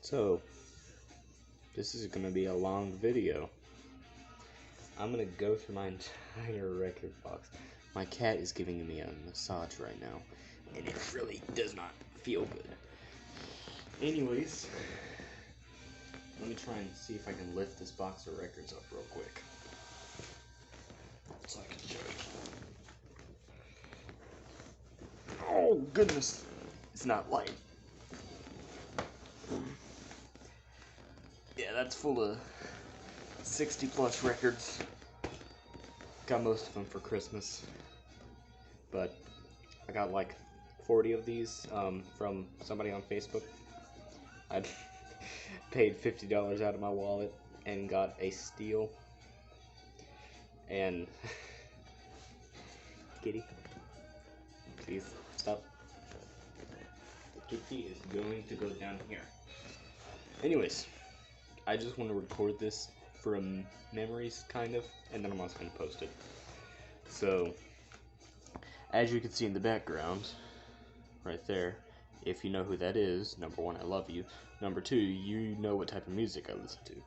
So, this is going to be a long video. I'm going to go through my entire record box. My cat is giving me a massage right now, and it really does not feel good. Anyways, let me try and see if I can lift this box of records up real quick, so I can show you. Oh, goodness. It's not light. Yeah, that's full of 60 plus records. Got most of them for Christmas, but I got like 40 of these from somebody on Facebook. I paid $50 out of my wallet and got a steal. And kitty, please stop. The kitty is going to go down here. Anyways, I just want to record this for memories, kind of, and then I'm also going to post it. So, as you can see in the background, right there, if you know who that is, number one, I love you. Number two, you know what type of music I listen to.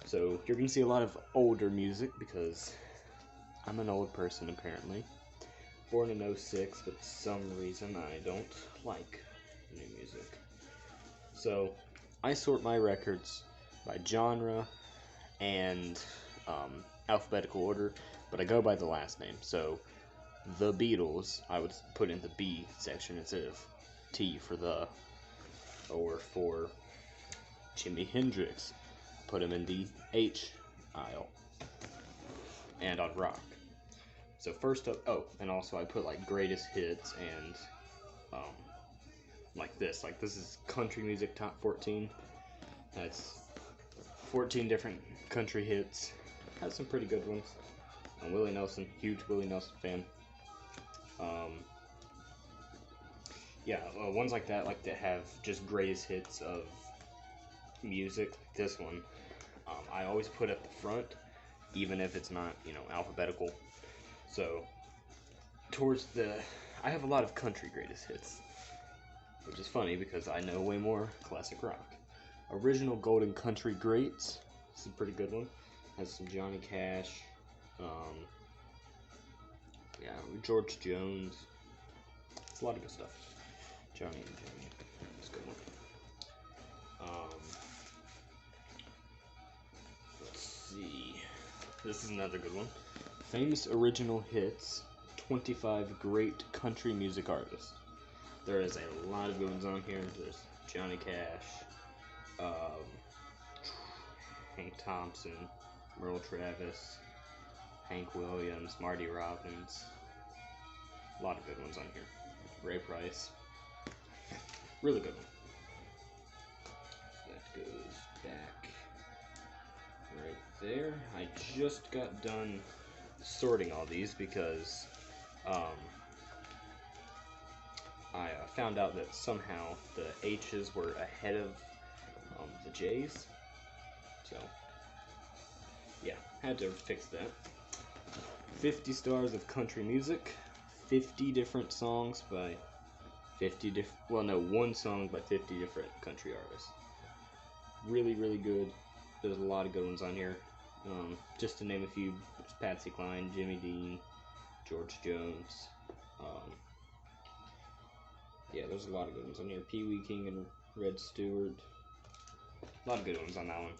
So, you're going to see a lot of older music, because I'm an old person, apparently. Born in '06, but for some reason I don't like new music. So, I sort my records by genre and alphabetical order, but I go by the last name. So, the Beatles, I would put in the B section instead of T for the, or for Jimi Hendrix, put him in the H aisle, and on rock. So first up, oh, and also I put like greatest hits and like this is country music top 14. That's 14 different country hits. Has some pretty good ones. Willie Nelson, huge Willie Nelson fan. Yeah, ones like that, like to have just greatest hits of music. Like this one, I always put at the front, even if it's not, alphabetical. So, I have a lot of country greatest hits, which is funny because I know way more classic rock. Original Golden Country Greats, this is a pretty good one. Has some Johnny Cash, George Jones. It's a lot of good stuff. Johnny and Johnny, it's a good one. Let's see. This is another good one. Famous Original Hits, 25 Great Country Music Artists. There is a lot of good ones on here. There's Johnny Cash, Hank Thompson, Merle Travis, Hank Williams, Marty Robbins. A lot of good ones on here. Ray Price. Really good one. That goes back right there. I just got done sorting all these because I found out that somehow the H's were ahead of the J's. So, yeah, had to fix that. 50 stars of country music. 50 different songs by 50 different, one song by 50 different country artists. Really, really good. There's a lot of good ones on here. Just to name a few, there's Patsy Cline, Jimmy Dean, George Jones. Yeah, there's a lot of good ones on here. Pee Wee King and Red Stewart. A lot of good ones on that one.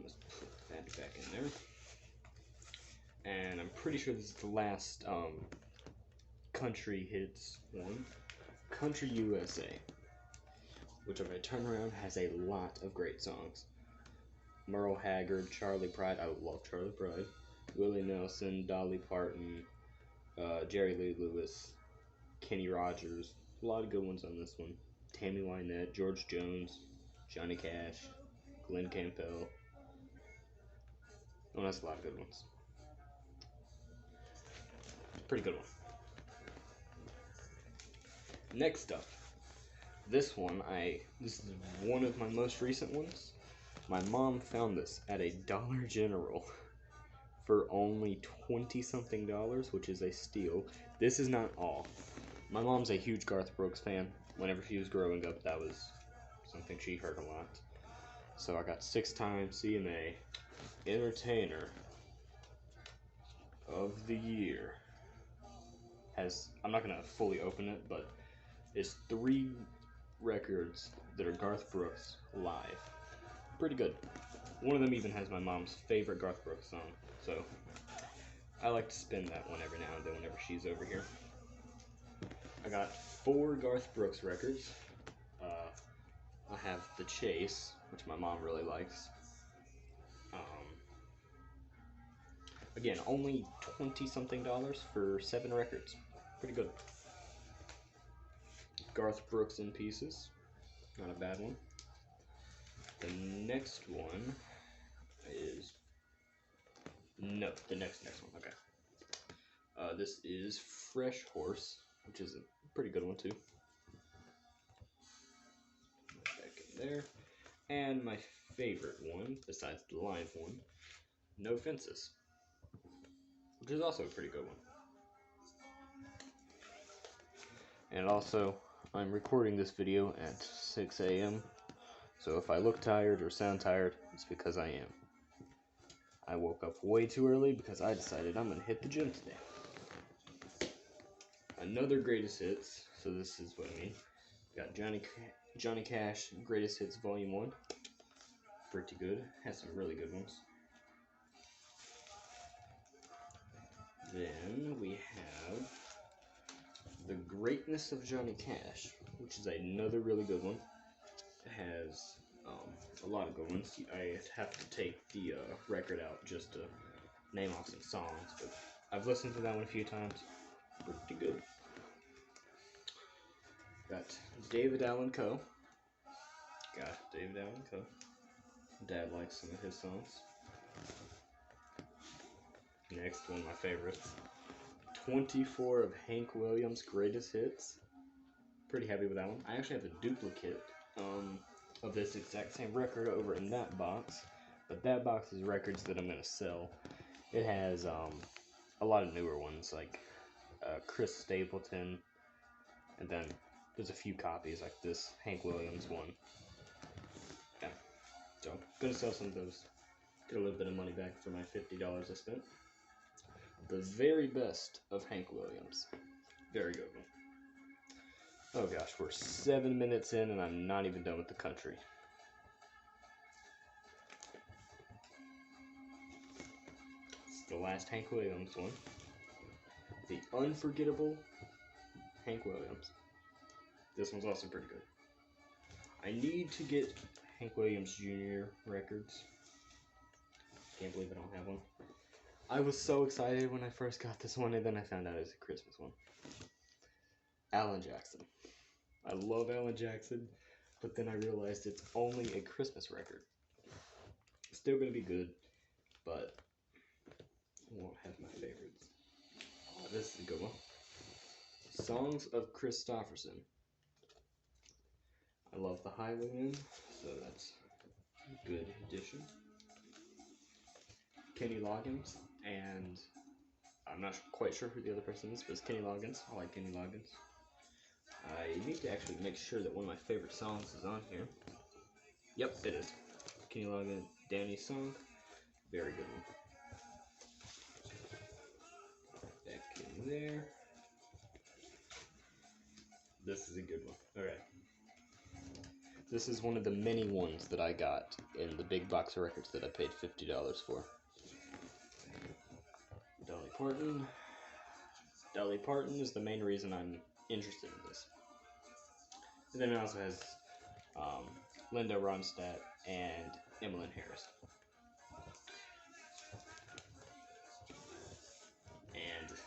Let's put that back in there. And I'm pretty sure this is the last country hits one. Country USA, which if I turn around has a lot of great songs. Merle Haggard, Charlie Pride, I love Charlie Pride, Willie Nelson, Dolly Parton, Jerry Lee Lewis, Kenny Rogers, a lot of good ones on this one. Tammy Wynette, George Jones, Johnny Cash, Glenn Campbell. Oh, that's a lot of good ones. Pretty good one. Next up, this is one of my most recent ones. My mom found this at a Dollar General for only $20-something, which is a steal. This is not all. My mom's a huge Garth Brooks fan, whenever she was growing up, that was something she heard a lot. So I got 6-time CMA Entertainer of the Year. I'm not gonna fully open it, but it's 3 records that are Garth Brooks live. Pretty good. One of them even has my mom's favorite Garth Brooks song, so I like to spin that one every now and then whenever she's over here. I got 4 Garth Brooks records. I have The Chase, which my mom really likes. Again, only $20-something for 7 records. Pretty good. Garth Brooks in Pieces. Not a bad one. The next one is... No, the next one. Okay. This is Fresh Horse, which is a pretty good one too. Back in there. And my favorite one, besides the live one, No Fences, which is also a pretty good one. And also, I'm recording this video at 6 a.m. So if I look tired or sound tired, it's because I am. I woke up way too early because I decided I'm going to hit the gym today. Another greatest hits, so this is what I mean. Got Johnny Cash Greatest Hits Volume 1. Pretty good. Has some really good ones. Then we have The Greatness of Johnny Cash, which is another really good one. It has a lot of good ones. I have to take the record out just to name off some songs, but I've listened to that one a few times. Pretty good. Got David Allan Coe. Dad likes some of his songs. Next, one of my favorites. 24 of Hank Williams' Greatest Hits. Pretty happy with that one. I actually have a duplicate of this exact same record over in that box, but that box is records that I'm going to sell. It has a lot of newer ones, like Chris Stapleton, and then there's a few copies, like this Hank Williams one. Yeah, so I'm going to sell some of those, get a little bit of money back for my $50 I spent. The Very Best of Hank Williams. Very good one. Oh gosh, we're 7 minutes in and I'm not even done with the country. It's the last Hank Williams one. The Unforgettable Hank Williams. This one's also pretty good. I need to get Hank Williams Jr. records. Can't believe I don't have one. I was so excited when I first got this one, and then I found out it was a Christmas one. Alan Jackson. I love Alan Jackson, but then I realized it's only a Christmas record. Still gonna be good, but I won't have my favorites. This is a good one. Songs of Christopherson. I love the Highwayman, so that's a good addition. Kenny Loggins, and I'm not quite sure who the other person is, but it's Kenny Loggins. I like Kenny Loggins. I need to actually make sure that one of my favorite songs is on here. Yep, it is. Kenny Loggins, Danny's song. Very good one. Back in there. This is a good one. Alright. This is one of the many ones that I got in the big box of records that I paid $50 for. Dolly Parton. Dolly Parton is the main reason I'm interested in this. And then it also has Linda Ronstadt and Emmeline Harris. And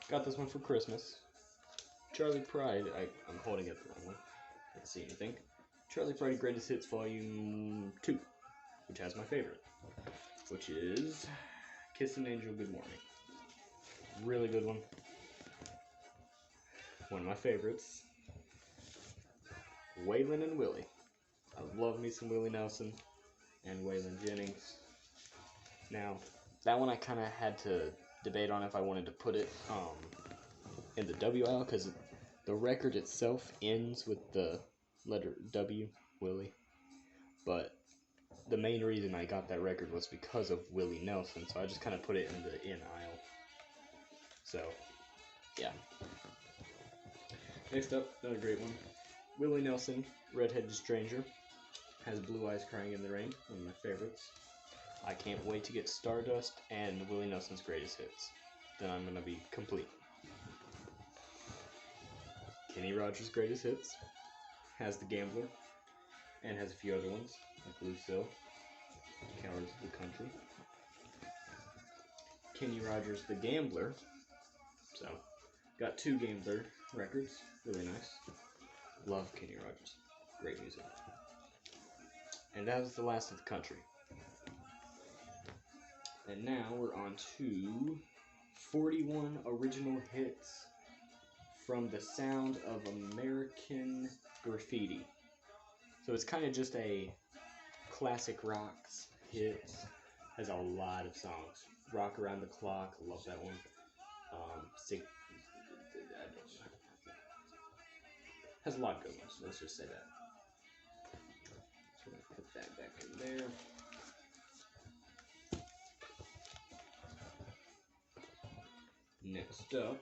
got this one for Christmas. Charlie Pride. I'm holding it the wrong way. Can't see anything. Charlie Pride Greatest Hits Volume 2, which has my favorite, which is Kiss an Angel Good Morning. Really good one. One of my favorites. Waylon and Willie. I love me some Willie Nelson and Waylon Jennings. Now, that one I kind of had to debate on if I wanted to put it in the W aisle, because The record itself ends with the letter W, Willie, but the main reason I got that record was because of Willie Nelson, so I just kind of put it in the in aisle. So, yeah. Next up, another great one. Willie Nelson, Redheaded Stranger, has Blue Eyes Crying in the Rain, one of my favorites. I can't wait to get Stardust and Willie Nelson's Greatest Hits. Then I'm going to be complete. Kenny Rogers' Greatest Hits has The Gambler, and has a few other ones, like Lucille, Cowards of the Country. Kenny Rogers' The Gambler, so, got 2 Gambler records, really nice. Love Kenny Rogers, great music. And that was the last of the country. And now we're on to 41 original hits from the sound of American Graffiti. So it's kind of just a classic rocks hits. Has a lot of songs. Rock Around the Clock, love that one. Has a lot of good ones. Let's just say that. So we're gonna put that back in there. Next up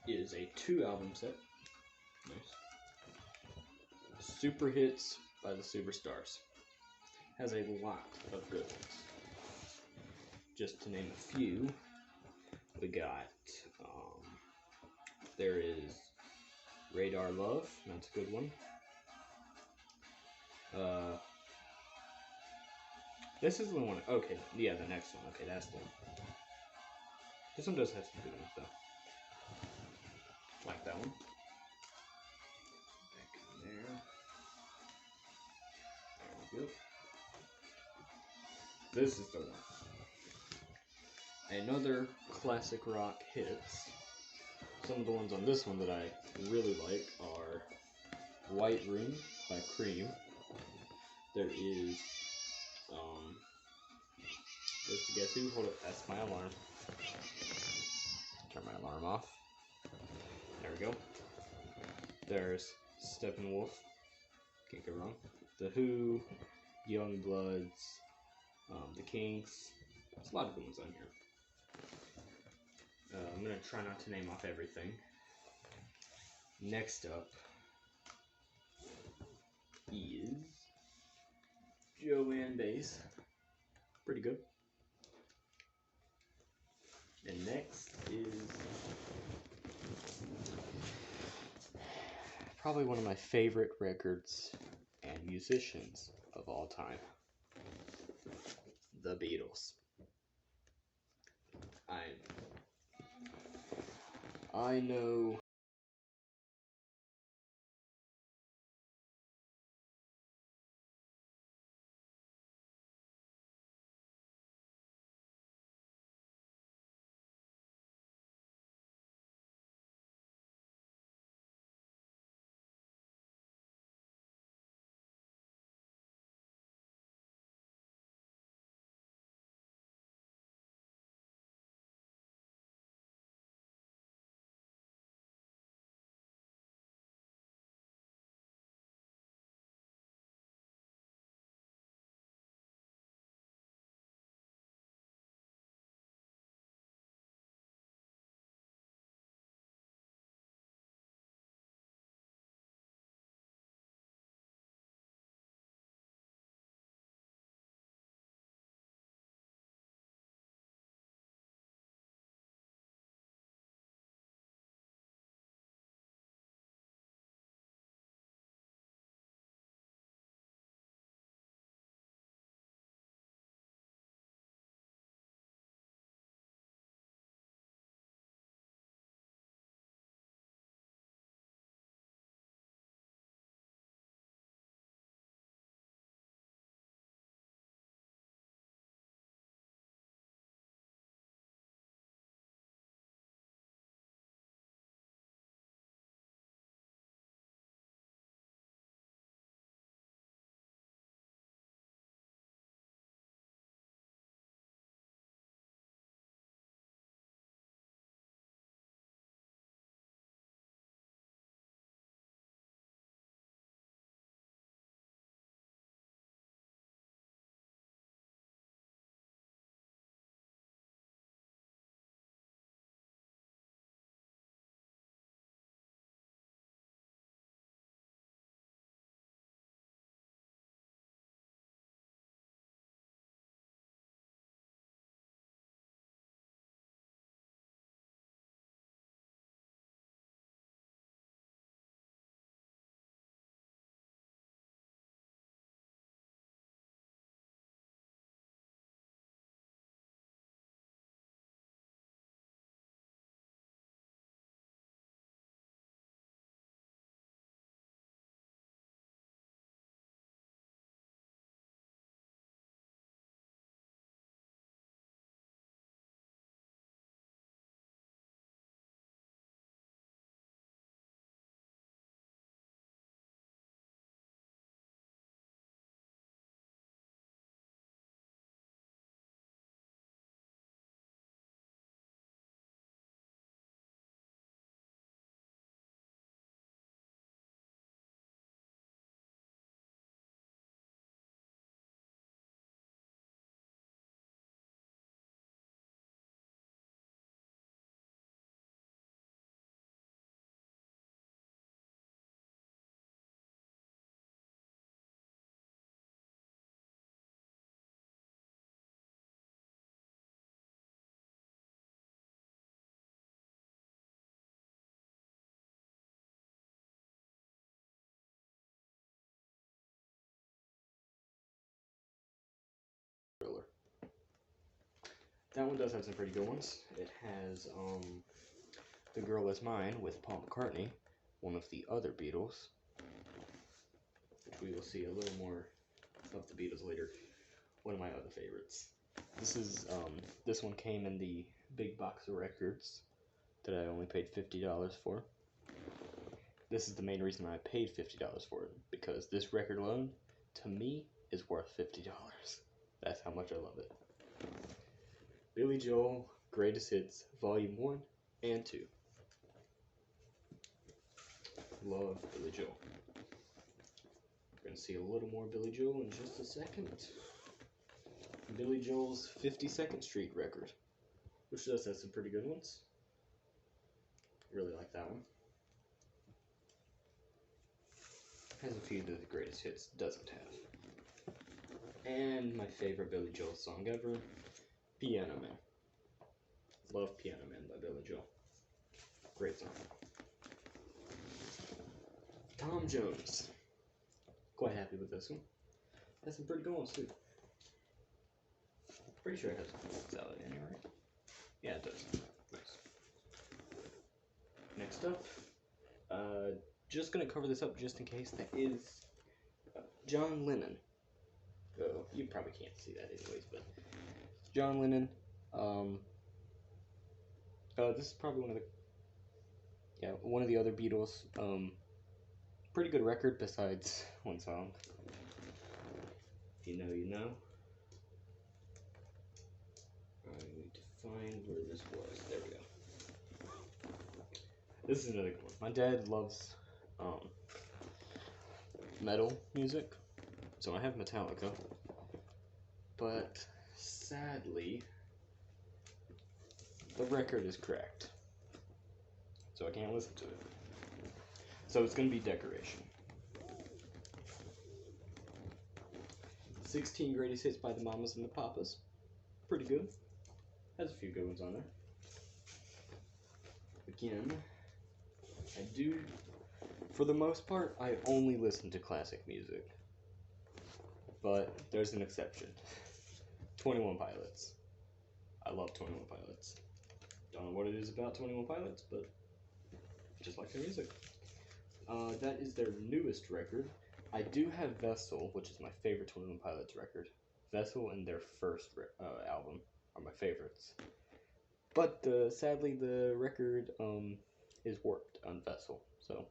is a 2-album set. Nice. Super Hits by the Superstars. Has a lot of good ones. Just to name a few, we got, there is Radar Love, that's a good one. This is the one, okay, yeah, the next one, okay, that's the one. This one does have some good ones, though. Like that one. Back in there. There we go. This is the one. Another classic rock hits. Some of the ones on this one that I really like are White Room by Cream. There is, just to guess who? Hold it, that's my alarm. Turn my alarm off. There we go. There's Steppenwolf. Can't go wrong. The Who, Youngbloods, the Kinks. There's a lot of good ones on here. I'm going to try not to name off everything. Next up is Joanne Baez. Pretty good. And next is probably one of my favorite records and musicians of all time. The Beatles. I know That one does have some pretty good ones. It has The Girl Is Mine with Paul McCartney, one of the other Beatles, which we will see a little more of the Beatles later. One of my other favorites. This one came in the big box of records that I only paid $50 for. This is the main reason I paid $50 for it, because this record alone, to me, is worth $50. That's how much I love it. Billy Joel, Greatest Hits, Volume 1 and 2. Love Billy Joel. We're going to see a little more Billy Joel in just a second. Billy Joel's 52nd Street record, which does have some pretty good ones. Really like that one. Has a few that the Greatest Hits doesn't have. And my favorite Billy Joel song ever, Piano Man. Love Piano Man by Billy Joel. Great song. Tom Jones. Quite happy with this one. Has some pretty good ones too. Pretty sure it has salad in here, right? Yeah, it does. Nice. Next up, just gonna cover this up just in case. That is John Lennon. You probably can't see that anyways, but John Lennon. This is probably one of the other Beatles. Pretty good record besides one song. If you know, you know. I need to find where this was. There we go. This is another good one. My dad loves metal music, so I have Metallica, but sadly the record is cracked, so I can't listen to it. So it's going to be Decoration. 16 Greatest Hits by the Mamas and the Papas. Pretty good. Has a few good ones on there. Again, I do, for the most part, I only listen to classic music. But there's an exception. 21 Pilots. I love 21 Pilots. Don't know what it is about 21 Pilots, but just like their music. That is their newest record. I do have Vessel, which is my favorite 21 Pilots record. Vessel and their first album are my favorites. But sadly, the record is warped on Vessel, so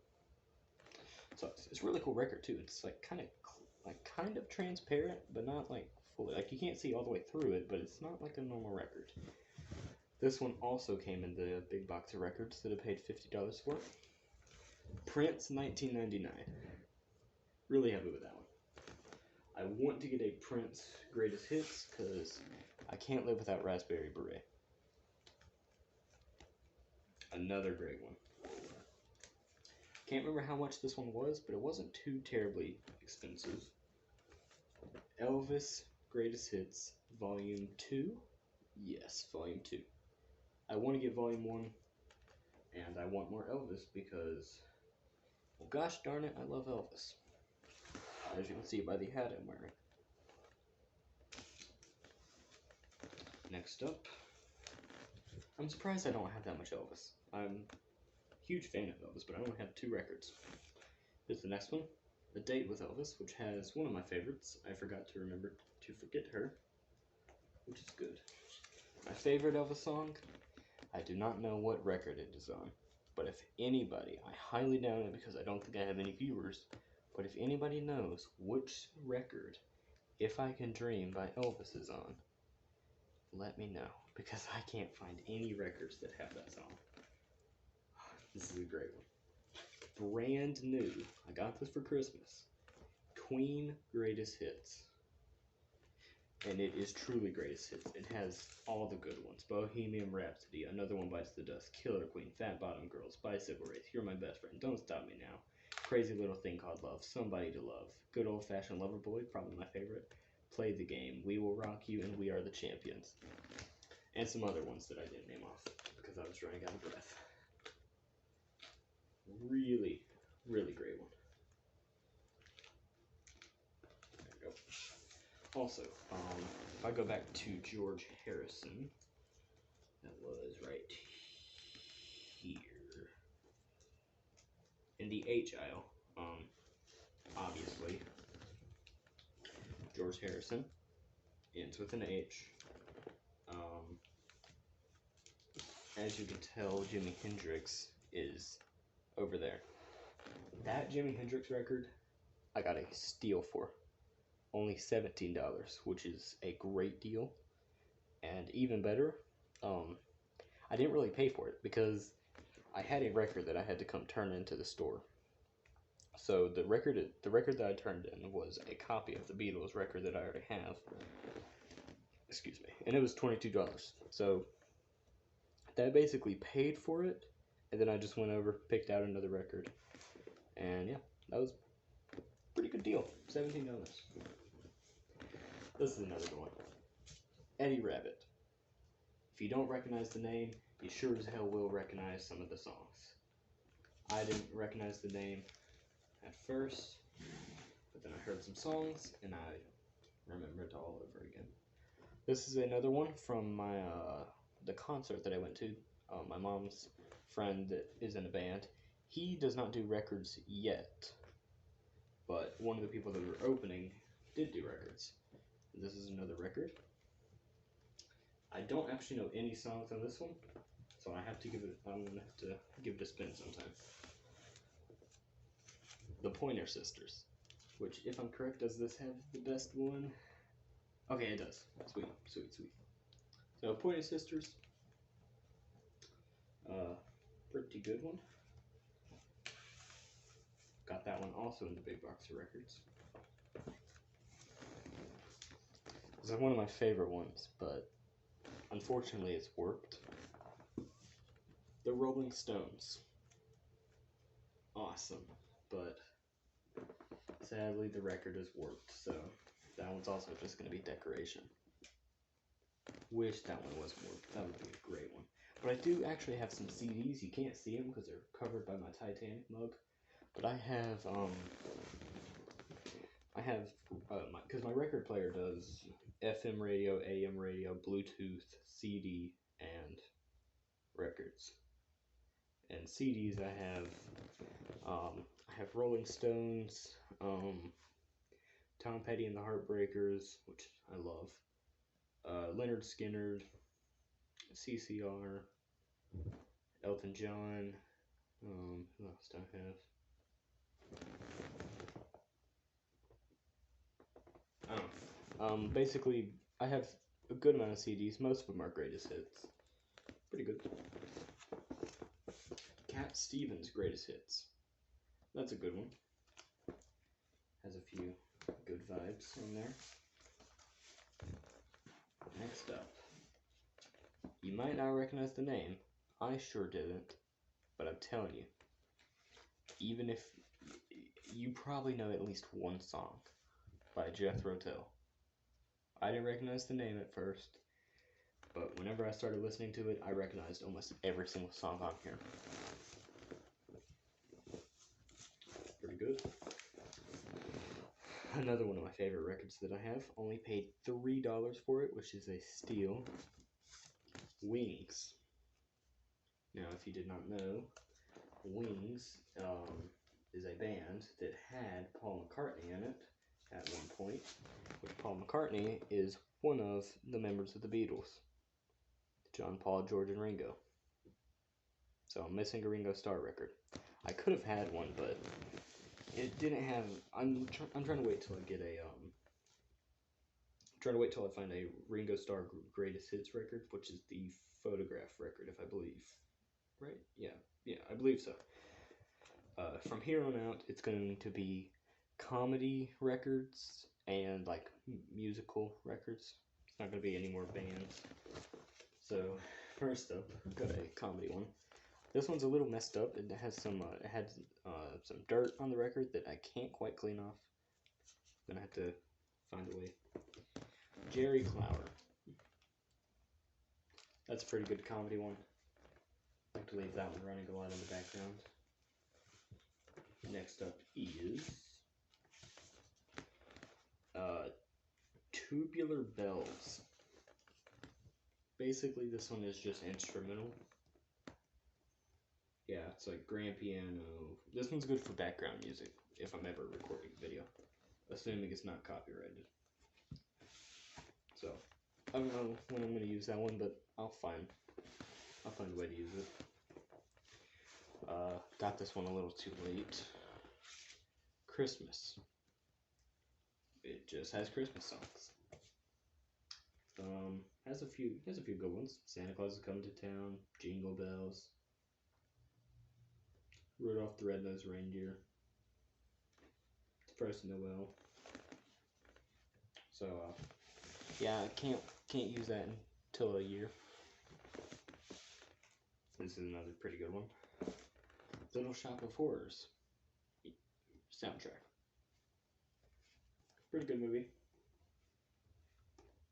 it's a really cool record too. It's like kind of transparent, but not like fully. Like you can't see all the way through it, but it's not like a normal record. This one also came in the big box of records that I paid $50 for. Prince 1999. Really happy with that one. I want to get a Prince Greatest Hits because I can't live without Raspberry Beret. Another great one. Can't remember how much this one was, but it wasn't too terribly expensive. Elvis Greatest Hits Volume 2. Yes, Volume 2. I want to get Volume 1, and I want more Elvis because, well, gosh darn it, I love Elvis. As you can see by the hat I'm wearing. Next up, I'm surprised I don't have that much Elvis. I'm a huge fan of Elvis, but I only have 2 records. Here's the next one, A Date with Elvis, which has one of my favorites. I forgot to remember to forget her, which is good. My favorite Elvis song, I do not know what record it is on, but if anybody, I highly doubt it because I don't think I have any viewers, but if anybody knows which record If I Can Dream by Elvis is on, let me know, because I can't find any records that have that song. This is a great one. Brand new. I got this for Christmas. Queen Greatest Hits. And it is truly Greatest Hits. It has all the good ones. Bohemian Rhapsody, Another One Bites the Dust, Killer Queen, Fat Bottom Girls, Bicycle Race, You're My Best Friend, Don't Stop Me Now, Crazy Little Thing Called Love, Somebody to Love, Good Old Fashioned Lover Boy, probably my favorite, Play the Game, We Will Rock You, and We Are the Champions. And some other ones that I didn't name off because I was running out of breath. Really, really great one. There we go. Also, if I go back to George Harrison, That was right here in the H aisle. Obviously, George Harrison ends with an H. As you can tell, Jimi Hendrix is over there. That Jimi Hendrix record, I got a steal for only $17, which is a great deal. And even better, I didn't really pay for it because I had a record that I had to come turn into the store. So the record that I turned in was a copy of the Beatles record that I already have. Excuse me, and it was $22. So that basically paid for it, and then I just went over, picked out another record, and yeah, that was a pretty good deal. $17. This is another good one. Eddie Rabbit. If you don't recognize the name, you sure as hell will recognize some of the songs. I didn't recognize the name at first, but then I heard some songs, and I remember it all over again. This is another one from my the concert that I went to. My mom's friend that is in a band. He does not do records yet, but one of the people that were opening did do records. This is another record. I don't actually know any songs on this one, so I'm gonna have to give it a spin sometime. The Pointer Sisters, which, if I'm correct, does this have the best one? Okay, it does. Sweet, sweet, sweet. So, Pointer Sisters, pretty good one. Got that one also in the big box of records. It's one of my favorite ones, but unfortunately it's warped. The Rolling Stones. Awesome, but sadly the record is warped, so that one's also just going to be decoration. Wish that one was warped. That would be a great one. But I do actually have some CDs. You can't see them because they're covered by my Titanic mug. But I have because my record player does FM radio, AM radio, Bluetooth, CD, and records. And CDs I have Rolling Stones, Tom Petty and the Heartbreakers, which I love, Leonard Skinner, CCR, Elton John, who else do I have? I don't know. Basically, I have a good amount of CDs. Most of them are greatest hits. Pretty good. Cat Stevens' greatest hits. That's a good one. Has a few good vibes in there. Next up. You might not recognize the name. I sure didn't. But I'm telling you, even if you probably know at least one song by Jethro Tull. I didn't recognize the name at first, but whenever I started listening to it, I recognized almost every single song on here. Pretty good. Another one of my favorite records that I have. Only paid $3 for it, which is a steal. Wings. Now, if you did not know, Wings is a band that had Paul McCartney in it at one point, which Paul McCartney is one of the members of the Beatles. John, Paul, George, and Ringo. So I'm missing a Ringo Starr record. I could have had one, but it didn't have. I'm trying to wait till I get a trying to wait till I find a Ringo Starr greatest hits record, which is the Photograph record, if I believe. Right? Yeah, I believe so. From here on out, it's going to be comedy records and like musical records. It's not going to be any more bands. So first up, I've got a comedy one. This one's a little messed up. It has some some dirt on the record that I can't quite clean off. I'm gonna have to find a way. Jerry Clower. That's a pretty good comedy one. I like to leave that one running a lot in the background. Next up is Tubular Bells. basically this one is just instrumental. Yeah, it's like grand piano. This one's good for background music if I'm ever recording a video, assuming it's not copyrighted. So I don't know when I'm gonna use that one, but I'll find a way to use it. Got this one a little too late. Christmas. It just has Christmas songs. Has a few good ones. Santa Claus is Coming to Town, Jingle Bells, Rudolph the Red-Nosed Reindeer, It's First Noel. So yeah, I can't use that until a year. This is another pretty good one. Little Shop of Horrors soundtrack. Pretty good movie.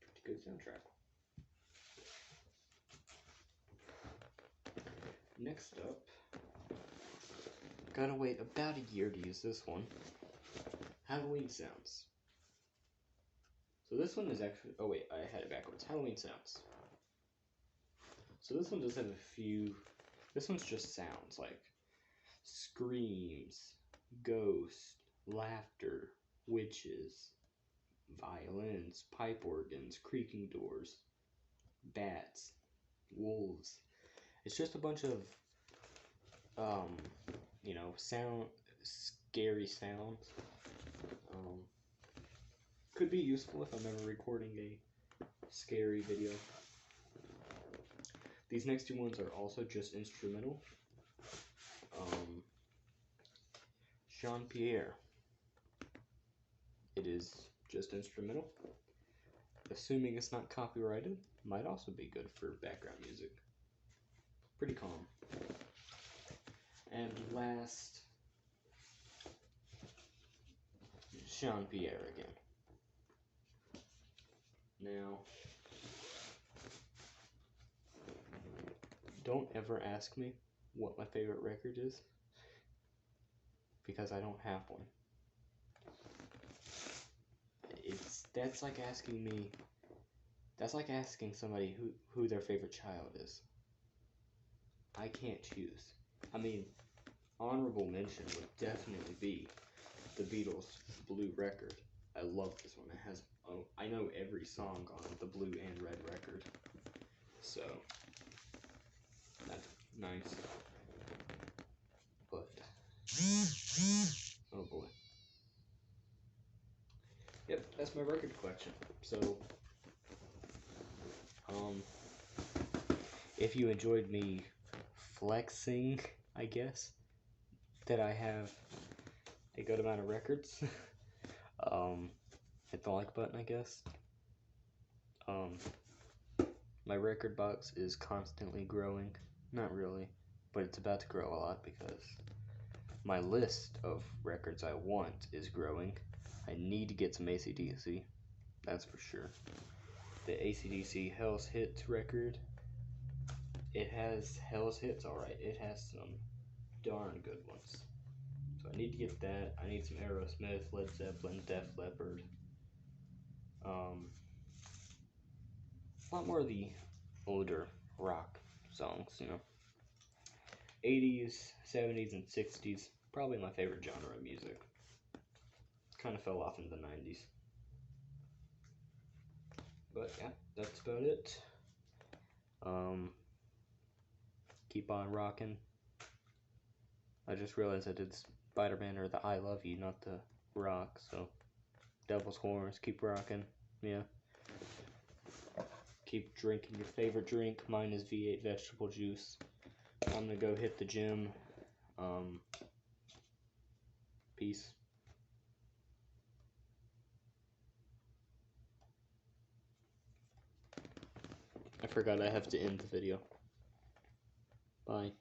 Pretty good soundtrack. Next up, gotta wait about a year to use this one. Halloween Sounds. So this one is actually, oh wait, I had it backwards. Halloween Sounds. So this one does have a few, this one's just sounds like screams, ghosts, laughter, witches, violins, pipe organs, creaking doors, bats, wolves. It's just a bunch of, scary sounds. Could be useful if I'm ever recording a scary video. These next two ones are also just instrumental. Jean Pierre. It is just instrumental. Assuming it's not copyrighted, might also be good for background music. Pretty calm. And last, Jean Pierre again. Now, don't ever ask me what my favorite record is, because I don't have one. That's like asking somebody who their favorite child is. I can't choose. I mean, honorable mention would definitely be the Beatles' Blue record. I love this one. It has, I know every song on the Blue and Red record. So, that's nice. But, oh boy. Yep, that's my record collection. So, if you enjoyed me flexing, I guess, that I have a good amount of records, hit the like button, I guess. My record box is constantly growing. Not really, but it's about to grow a lot because my list of records I want is growing. I need to get some AC/DC, that's for sure. The AC/DC Hell's Hits record, it has Hell's Hits, alright. It has some darn good ones. So I need to get that. I need some Aerosmith, Led Zeppelin, Def Leppard. A lot more of the older rock songs, 80s, 70s, and 60s, probably my favorite genre of music. Kind of fell off in the 90s. But yeah, that's about it. Keep on rocking. I just realized I did Spider-Man or the I Love You, not the rock, so Devil's Horns, keep rocking, yeah. Keep drinking your favorite drink. Mine is V8 vegetable juice. I'm gonna go hit the gym. Peace. I forgot I have to end the video. Bye.